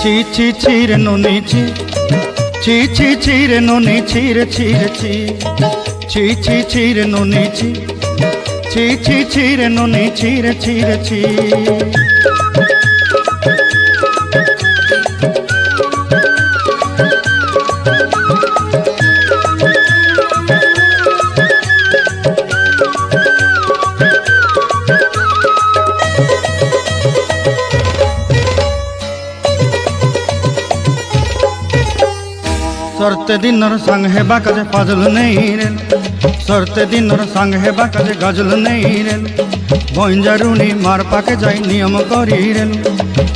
ছি ছি ছি রে ননি ছি ছি ছি ছি রে ননি ছি রে ছি রে ছি ছি ছি ছি রে ননি ছি ছি ছি ছি রে ননি ছি রে ছি রে ছি। सरते दिनर संग हेबा काजे पाजल नहीं रेल सरते दिनर संग हेबा काजे गजल नहीं रेल भंजारुनी मार पाके जाई नियम करी रेल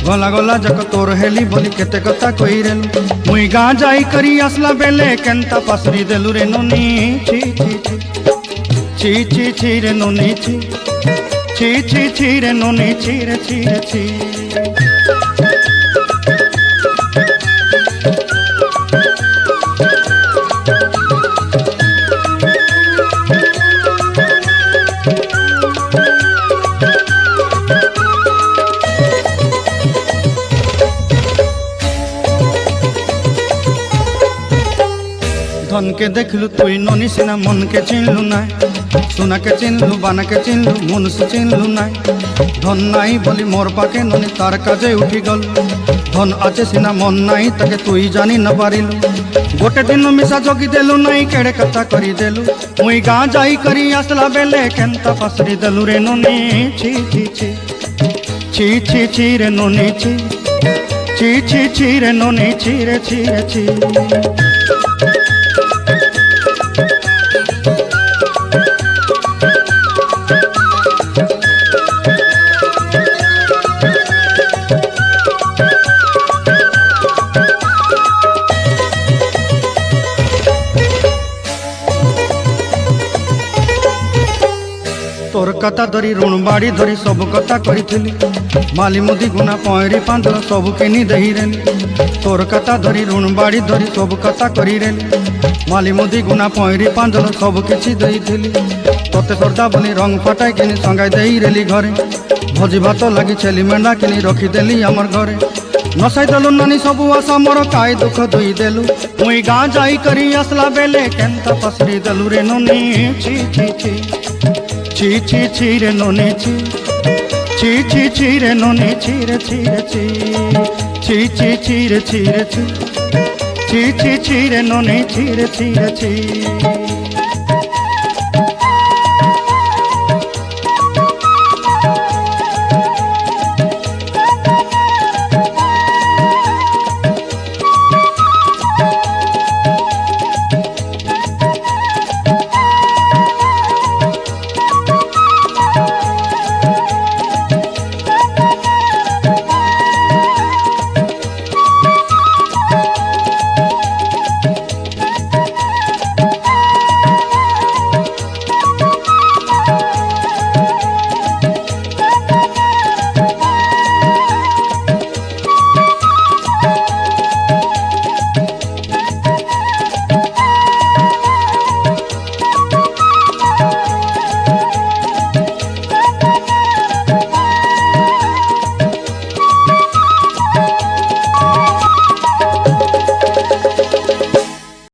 गला गला जक तोर हेली बोली केते कथा कई रेल मुई गाँ जाई करी आसला बेले केंता पासरी देलु रे नोनी छी छी छी छी छी रे नोनी छी छी छी छी रे नोनी छी रे छी रे छी। धन के देखलु तुई ननी सिना मन के चिन्हलु नाय सोना के चिन्हलु बाना के चिन्हलु मन से चिन्हलु नाय धन नाई बोली मोर पाके ननी तार काजे उठी गल धन आचे सिना मन नाई ताके तुई जानी न पारिलु गोटे दिन मिसा जोगी देलु नाई केड़े कथा करी देलु मुई गाँ जाई करी आसला बेले केंता पासरी देलु रे ननी छी छी छी छी छी छी रे ननी छी छी छी छी रे ननी छी रे छी रे छी। तोर कथा धरी ऋण बाड़ी धरी सब कथा करी माली मुदी गुना पहरी पांदर सब किनी दही रेली तोर कथा धरी ऋण बाड़ी धरी सब कथा करी रेली माली मुदी गुना पहरी पांदर सब किछि दही थी तोते सरदा बनी रंग फटाई किनी संगाई दही रेली घरे भोजी भात लगी छेली मेंढा किनी रखीदेली आमर घरे नसाई देलु नानी सबू आशा मोर काय दुख दुई देलु मुई गाँ जाई करी आसला बेले केंता पसरी देलु रे ननी छी छी छी छी छी छी रे ननी छी छी छी छी रे ननी छी रे छी रे छी छी छी छी रे छी रे छी छी छी छी रे ननी छी रे छी रे छी।